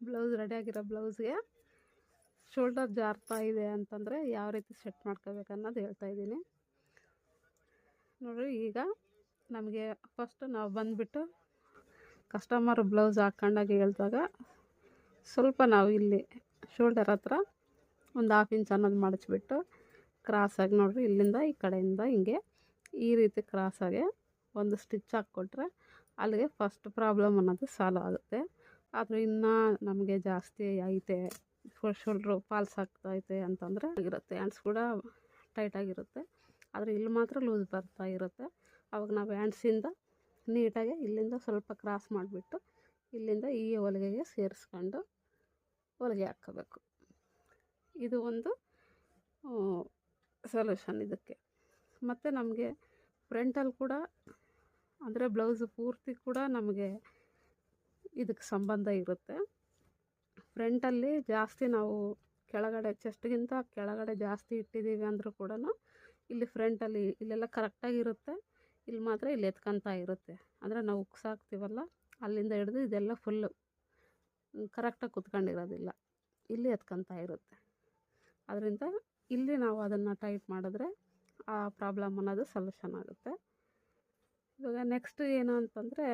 Blouse ರೆಡಿಯಾಗಿರೋ ಬ್ಲೌಸ್ಗೆ shoulder ಜಾರ್ತಾ ಇದೆ ಅಂತಂದರೆ ಯಾವ ರೀತಿ ಸೆಟ್ ಮಾಡ್ಕೋಬೇಕು ಅನ್ನೋದು ಹೇಳ್ತಾಯಿದ್ದೀನಿ ನೋಡಿರಿ. ಈಗ ನಮಗೆ ಫಸ್ಟ್ ನಾವು ಬಂದುಬಿಟ್ಟು ಕಸ್ಟಮರ್ ಬ್ಲೌಸ್ ಹಾಕ್ಕೊಂಡಾಗ ಹೇಳಿದಾಗ ಸ್ವಲ್ಪ ನಾವು ಇಲ್ಲಿ ಶೋಲ್ಡರ್ ಹತ್ರ ಒಂದು 1/2 ಇಂಚ್ ಅನ್ನೋದು ಮಡಚಿಬಿಟ್ಟು ಕ್ರಾಸಾಗಿ ನೋಡಿರಿ, ಇಲ್ಲಿಂದ ಈ ಕಡೆಯಿಂದ ಹಿಂಗೆ ಈ ರೀತಿ ಕ್ರಾಸಾಗಿ ಒಂದು ಸ್ಟಿಚ್ ಹಾಕ್ಕೊಟ್ರೆ ಅಲ್ಲಿಗೆ ಫಸ್ಟ್ ಪ್ರಾಬ್ಲಮ್ ಅನ್ನೋದು ಸಾಲ್ವ್ ಆಗುತ್ತೆ. ಆದರೆ ಇನ್ನೂ ನಮಗೆ ಜಾಸ್ತಿ ಐತೆ, ಶೋಲ್ಡ್ರು ಫಾಲ್ಸ್ ಆಗ್ತೈತೆ ಅಂತಂದರೆ ಇರುತ್ತೆ, ಹ್ಯಾಂಡ್ಸ್ ಕೂಡ ಟೈಟಾಗಿರುತ್ತೆ. ಆದರೆ ಇಲ್ಲಿ ಮಾತ್ರ ಲೂಸ್ ಬರ್ತಾ ಇರುತ್ತೆ. ಆವಾಗ ನಾವು ಹ್ಯಾಂಡ್ಸಿಂದ ನೀಟಾಗಿ ಇಲ್ಲಿಂದ ಸ್ವಲ್ಪ ಕ್ರಾಸ್ ಮಾಡಿಬಿಟ್ಟು ಇಲ್ಲಿಂದ ಈ ಹೊಲಿಗೆಗೆ ಸೇರಿಸ್ಕೊಂಡು ಹೊಲಿಗೆ ಹಾಕ್ಕೋಬೇಕು. ಇದು ಒಂದು ಸೊಲ್ಯೂಷನ್ ಇದಕ್ಕೆ. ಮತ್ತು ನಮಗೆ ಫ್ರಂಟಲ್ಲಿ ಕೂಡ ಅಂದರೆ ಬ್ಲೌಸು ಪೂರ್ತಿ ಕೂಡ ನಮಗೆ ಇದಕ್ಕೆ ಸಂಬಂಧ ಇರುತ್ತೆ. ಫ್ರಂಟಲ್ಲಿ ಜಾಸ್ತಿ ನಾವು ಕೆಳಗಡೆ ಚೆಸ್ಟ್ಗಿಂತ ಕೆಳಗಡೆ ಜಾಸ್ತಿ ಇಟ್ಟಿದ್ದೀವಿ ಅಂದರೂ ಕೂಡ ಇಲ್ಲಿ ಫ್ರಂಟಲ್ಲಿ ಇಲ್ಲೆಲ್ಲ ಕರೆಕ್ಟಾಗಿರುತ್ತೆ, ಇಲ್ಲಿ ಮಾತ್ರ ಇಲ್ಲಿ ಎತ್ಕೊತಾ ಇರುತ್ತೆ. ಅಂದರೆ ನಾವು ಉಕ್ಸಾಕ್ತೀವಲ್ಲ ಅಲ್ಲಿಂದ ಹಿಡಿದು ಇದೆಲ್ಲ ಫುಲ್ಲು ಕರೆಕ್ಟಾಗಿ ಕುತ್ಕೊಂಡಿರೋದಿಲ್ಲ, ಇಲ್ಲಿ ಎತ್ಕೊತಾ ಇರುತ್ತೆ. ಅದರಿಂದ ಇಲ್ಲಿ ನಾವು ಅದನ್ನು ಟೈಟ್ ಮಾಡಿದ್ರೆ ಆ ಪ್ರಾಬ್ಲಮ್ ಅನ್ನೋದು ಸೊಲ್ಯೂಷನ್ ಆಗುತ್ತೆ. ಇವಾಗ ನೆಕ್ಸ್ಟ್ ಏನು ಅಂತಂದರೆ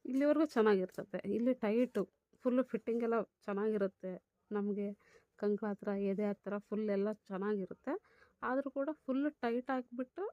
ಇಲ್ಲಿವರೆಗೂ ಚೆನ್ನಾಗಿರ್ತದೆ, ಇಲ್ಲಿ ಟೈಟು ಫುಲ್ಲು ಫಿಟ್ಟಿಂಗೆಲ್ಲ ಚೆನ್ನಾಗಿರುತ್ತೆ, ನಮಗೆ ಕಂಕ್ಳ ಹತ್ರ ಎದೆ ಹತ್ರ ಫುಲ್ ಎಲ್ಲ ಚೆನ್ನಾಗಿರುತ್ತೆ. ಆದರೂ ಕೂಡ ಫುಲ್ಲು ಟೈಟ್ ಹಾಕ್ಬಿಟ್ಟು